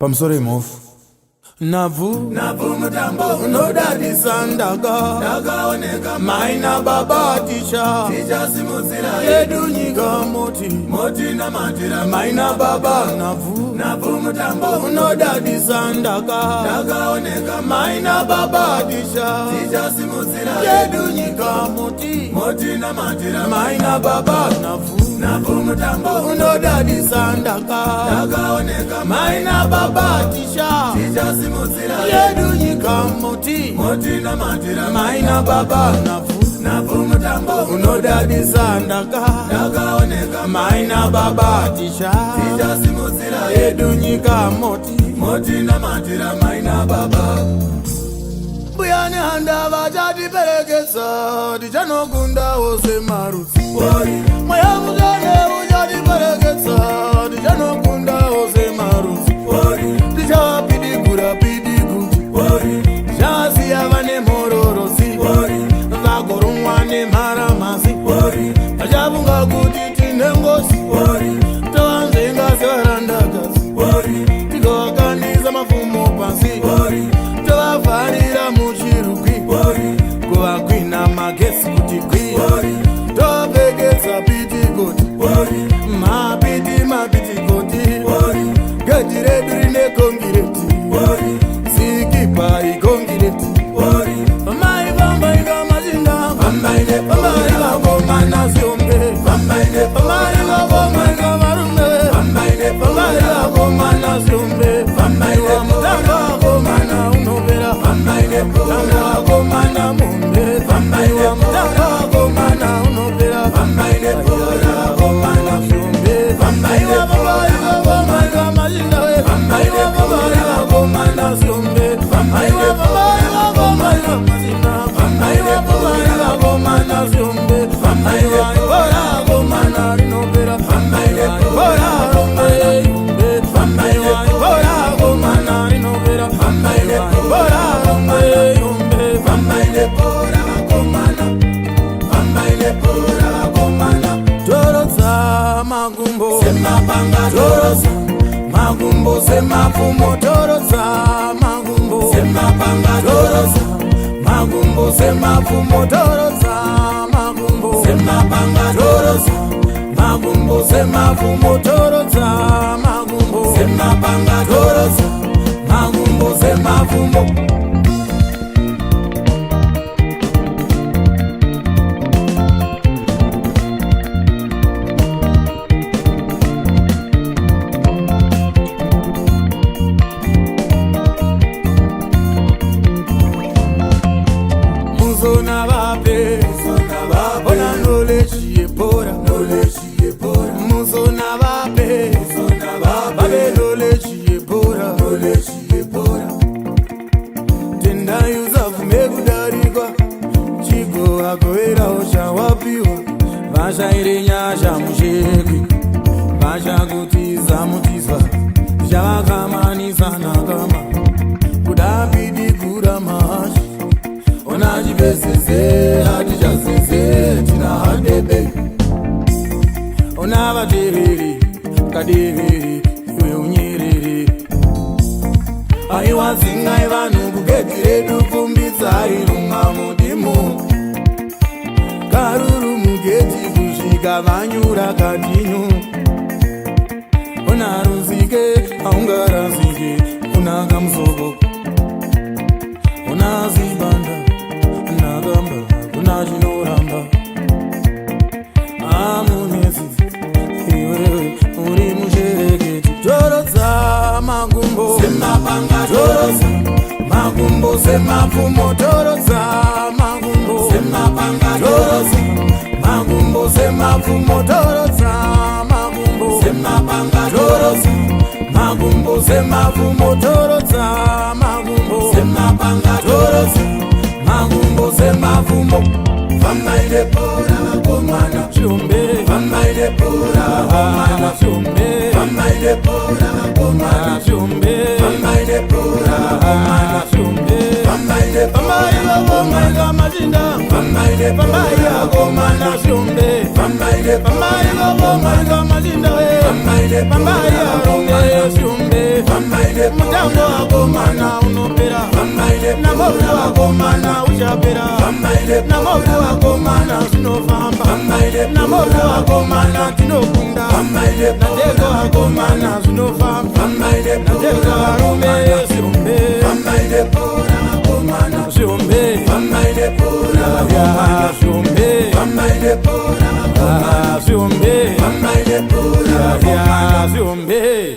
Pamusore mofu Navu mutambo unodadisa ndakaoneka maina baba tisha simudzira yedu nyika moti namatira maina baba Navu mutambo unodadisa ndakaoneka maina baba tisha simudzira yedu nyika moti namatira maina baba Navu mutambo unodadisa ndakaoneka maina baba tisha yedu nyika moti namatira maina baba Navu mutambo unodadisa ndakaoneka maina baba tisha yedu nyika moti namatira maina baba Buyani handa vajati perekesa Dichanogunda ose marutsi Moya mujane ujati perekesa Dichanogunda ose marutsi Dichapidi gura pidi guti Dichasiya vane mororosi Vagorumwa ne maramasi Vachavunga kuti tinengosi Tavanzenga sevarandakasi Tigovakaniza mafumo pasi Tovafarira muchirukwi Kuvagwina magesi kuti kwi Topekesa piti goti Mapiti goti Geti redu rine kongireti Sikipa ikongireti Pamai kamachinda Pamai kakoma nasyombe Pamai kakoma kamarume Pamai kakoma nasyombe Pamai wamutanga komana unopera Tanga komana mumbe Pamai wamutanga komana unopera Pora komana syombe Pamai kakoma kamachinda Pamai kakoma nasyombe Pamai kakoma kamachinda Pamai kakoma nasyombe Pamai kakoma komana rinopera Pamai kakoma yumbe Pamai kakoma komana rinopera Pamai kakoma yumbe Pamai kakoma Toroza magumbo semapanga Toroza magumbo semafumo Toroza magumbo semapanga Toroza magumbo semafumo Toroza magumbo semapanga Toroza magumbo semafumo Toroza magumbo semapanga Toroza magumbo semafumo Muzona vape Ona knowledge yepora Muzona vape Vape knowledge yepora Tenda yuzafu mekudarikwa Chigo agoera osha wapiwa Vasha irenyasha musheki Vasha kutiza mutizwa Shavakamanisa nakama Kudapidi kura mahashi Ona jibeseze, hatijaseze, tina hadebe Ona vaterere, kadevere, iwe unyerere Aiwa zinga ivanu kugekire dukumbitsa irunga mudimu Karuru mugeti kushika vanyura kadinyu Ona ruzike, aungarazike, una kamsoko Ona zibanda kuna chinoramba amunyezi iwewe uri mushereketi Toroza magumbo semapanga Toroza magumbo semafumo Toroza magumbo semapanga Toroza magumbo semafumo Toroza magumbo semapanga Toroza magumbo semafumo Toroza magumbo semapanga Toroza magumbo semafumo Pamaile pora komana chumbe Pamaile pora komana chumbe Pamaile pora komana chumbe Pamaile pora komana chumbe Pamaile komana machinda Pamaile komana chumbe Pamaile komana machinda mutambo agomana unopera namovu agomana uchapera namovu agomana zvinofamba namovu agomana tinokunda natego agomana zvinofamba natego arume zviumbe zviumbe